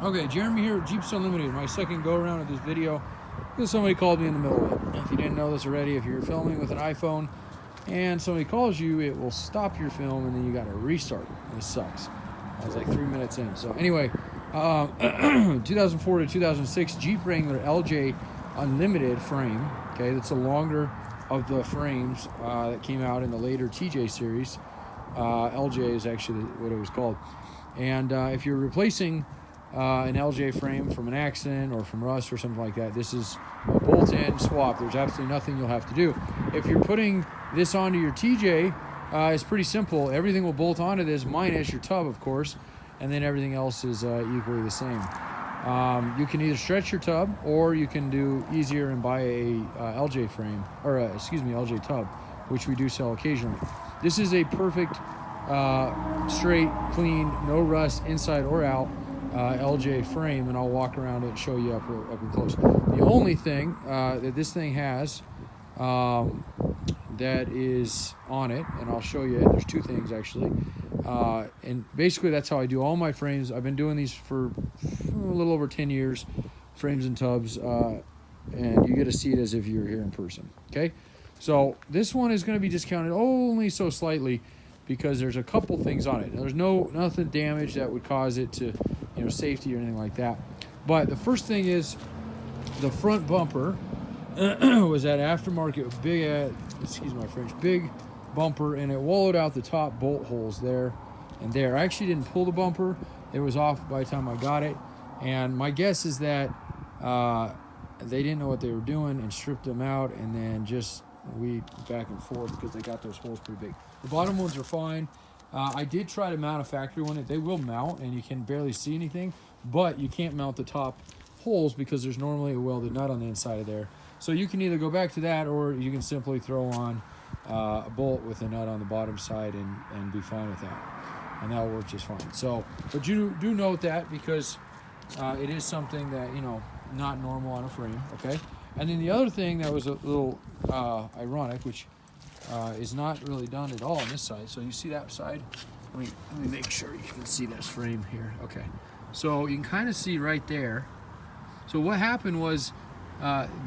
Okay, Jeremy here, Jeeps Unlimited. My second go around of this video because somebody called me in the middle of it. If you didn't know this already, if you're filming with an iPhone and somebody calls you, it will stop your film and then you got to restart it. This sucks. I was like 3 minutes in. So anyway, 2004 to 2006 Jeep Wrangler LJ Unlimited frame. Okay, that's the longer of the frames that came out in the later TJ series. LJ is actually what it was called. And if you're replacing an LJ frame from an accident or from rust or something like that, this is a bolt-in swap. There's absolutely nothing you'll have to do. If you're putting this onto your TJ, it's pretty simple. Everything will bolt onto this, minus your tub, of course, and then everything else is equally the same. You can either stretch your tub, or you can do easier and buy a LJ frame, or LJ tub, which we do sell occasionally. This is a perfect, straight, clean, no rust inside or out LJ frame, and I'll walk around it and show you up and close. The only thing that this thing has that is on it, and I'll show you, there's two things actually, and basically that's how I do all my frames. I've been doing these for a little over 10 years, frames and tubs, and you get to see it as if you're here in person. Okay, so this one is going to be discounted only so slightly because there's a couple things on it. There's nothing damaged that would cause it to, safety or anything like that. But the first thing is the front bumper was that aftermarket big, excuse my French, big bumper, and it wallowed out the top bolt holes there and there. I actually didn't pull the bumper. It was off by the time I got it. And my guess is that they didn't know what they were doing and stripped them out and then just weed back and forth because they got those holes pretty big. The bottom ones are fine. I did try to mount a factory one. They will mount and you can barely see anything, but you can't mount the top holes because there's normally a welded nut on the inside of there. So you can either go back to that, or you can simply throw on a bolt with a nut on the bottom side and be fine with that. And that'll work just fine. So, but you do note that because it is something that, not normal on a frame, okay? And then the other thing that was a little ironic, which is not really done at all on this side. So you see that side? Let me make sure you can see this frame here. Okay. So you can kind of see right there. So what happened was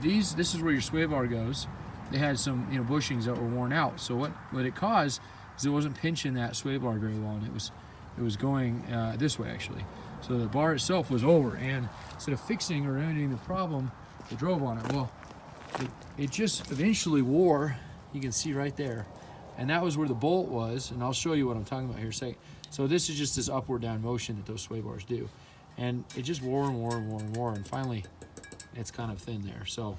this is where your sway bar goes. They had some bushings that were worn out. So what it caused is it wasn't pinching that sway bar very well, and it was going this way actually. So the bar itself was over, and instead of fixing or remedying the problem, they drove on it. Well, it just eventually wore. You can see right there, and that was where the bolt was, and I'll show you what I'm talking about here in a second. So this is just this upward down motion that those sway bars do, and it just wore and wore and wore and wore, and finally it's kind of thin there. So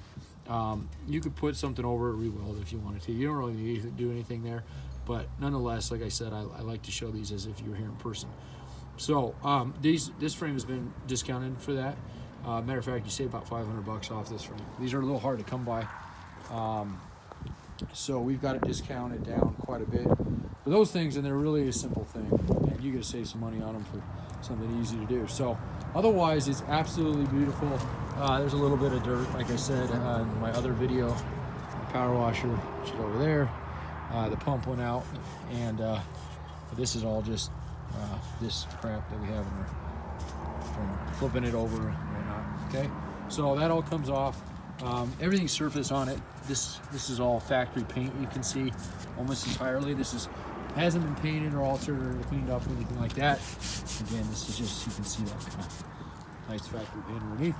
you could put something over it, re-weld if you wanted to. You don't really need to do anything there, but nonetheless, like I said, I like to show these as if you were here in person. So this frame has been discounted for that. Matter of fact, you save about $500 off this frame. These are a little hard to come by. So we've got it discounted down quite a bit for those things, and they're really a simple thing, and you get to save some money on them for something easy to do. So otherwise, it's absolutely beautiful. There's a little bit of dirt, like I said in my other video. The power washer, which is over there. The pump went out, and this is all just this crap that we have in our, from flipping it over and whatnot. Okay, so that all comes off. Everything's surface on it. This is all factory paint. You can see almost entirely. Hasn't been painted or altered or cleaned up or anything like that. Again, this is just, you can see that kind of nice factory paint underneath.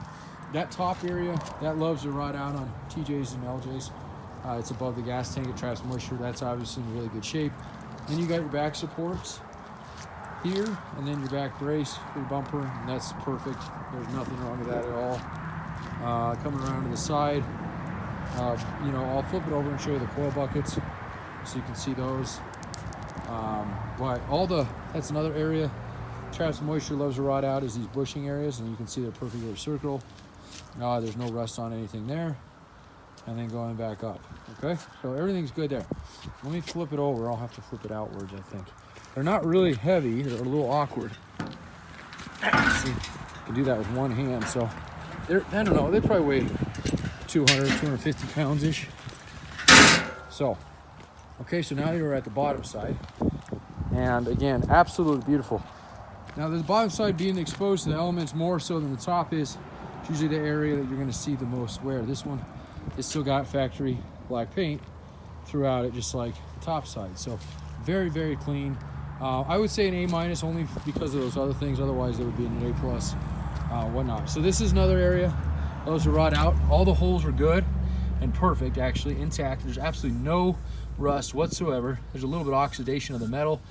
That top area, that loves to rot out on TJs and LJs. It's above the gas tank. It traps moisture. That's obviously in really good shape. Then you got your back supports here, and then your back brace, your bumper, and that's perfect. There's nothing wrong with that at all. Coming around to the side, I'll flip it over and show you the coil buckets so you can see those. But that's another area. Traps moisture, loves to rot out, is these bushing areas, and you can see they're perfectly circle. There's no rust on anything there. And then going back up. Okay, so everything's good there. Let me flip it over. I'll have to flip it outwards, I think. They're not really heavy. They're a little awkward. Let's see, I can do that with one hand. So I don't know, they probably weigh 200, 250 pounds-ish. So, okay, so now you're at the bottom side. And again, absolutely beautiful. Now the bottom side being exposed to the elements more so than the top is, it's usually the area that you're going to see the most wear. This one is still got factory black paint throughout it, just like the top side. So very, very clean. I would say an A- only because of those other things. Otherwise it would be an A+, whatnot. So this is another area. Those are wrought out. All the holes are good and perfect, actually intact. There's absolutely no rust whatsoever. There's a little bit of oxidation of the metal.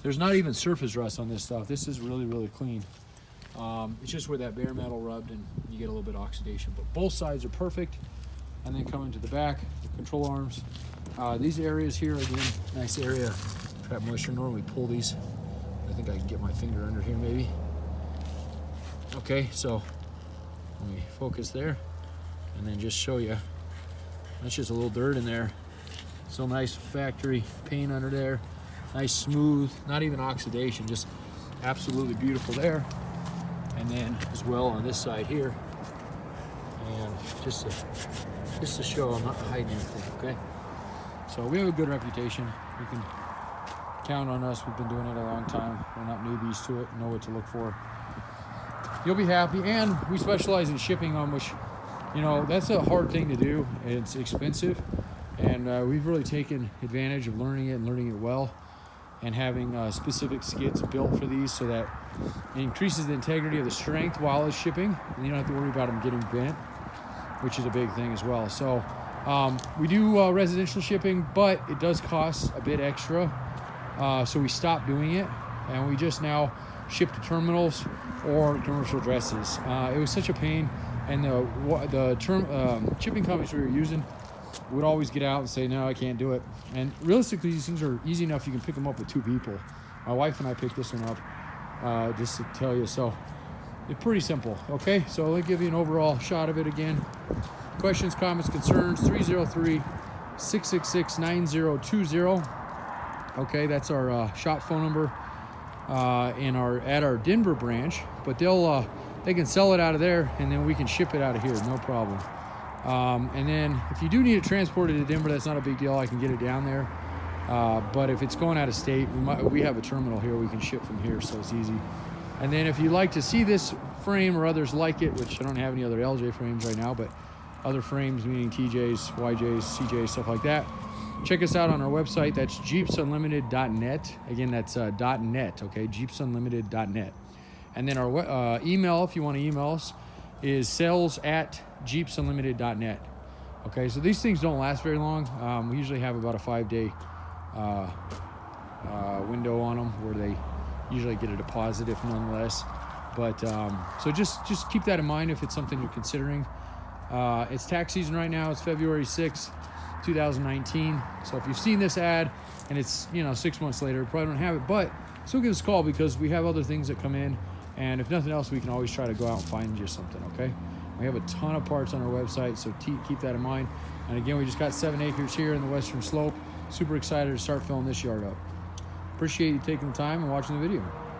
There's not even surface rust on this stuff. This is really, really clean. It's just where that bare metal rubbed and you get a little bit of oxidation, but both sides are perfect. And then coming to the back, the control arms. These areas here, again, nice area. Trap moisture, normally pull these. I think I can get my finger under here maybe. Okay, so let me focus there and then just show you. That's just a little dirt in there. So nice factory paint under there. Nice smooth, not even oxidation, just absolutely beautiful there. And then as well on this side here. And just to show I'm not hiding anything, okay? So we have a good reputation. You can count on us. We've been doing it a long time. We're not newbies to it, know what to look for. You'll be happy. And we specialize in shipping on, which, you know, that's a hard thing to do. It's expensive. And we've really taken advantage of learning it and learning it well, and having specific skids built for these so that it increases the integrity of the strength while it's shipping, and you don't have to worry about them getting bent, which is a big thing as well. So we do residential shipping, but it does cost a bit extra. So we stopped doing it, and we just now ship to terminals or commercial addresses. It was such a pain, and the shipping companies we were using would always get out and say, no, I can't do it. And realistically, these things are easy enough. You can pick them up with 2 people. My wife and I picked this one up, just to tell you. So it's pretty simple. Okay, so let me give you an overall shot of it again. Questions, comments, concerns, 303-666-9020. Okay, that's our shop phone number at our Denver branch. But they can sell it out of there, and then we can ship it out of here, no problem. And then if you do need it transported to Denver, that's not a big deal. I can get it down there. But if it's going out of state, we have a terminal here. We can ship from here, so it's easy. And then if you'd like to see this frame or others like it, which I don't have any other LJ frames right now, but other frames, meaning TJs, YJs, CJs, stuff like that, check us out on our website. That's jeepsunlimited.net. Again, that's .net, okay? jeepsunlimited.net. And then our email, if you want to email us, is sales@jeepsunlimited.net. Okay, so these things don't last very long. We usually have about a 5-day window on them where they usually get a deposit, if nonetheless. But so just keep that in mind if it's something you're considering. It's tax season right now. It's February 6th, 2019. So if you've seen this ad and it's 6 months later, probably don't have it, but still give us a call because we have other things that come in. And if nothing else, we can always try to go out and find you something, okay? We have a ton of parts on our website, so keep that in mind. And again, we just got 7 acres here in the Western Slope. Super excited to start filling this yard up. Appreciate you taking the time and watching the video.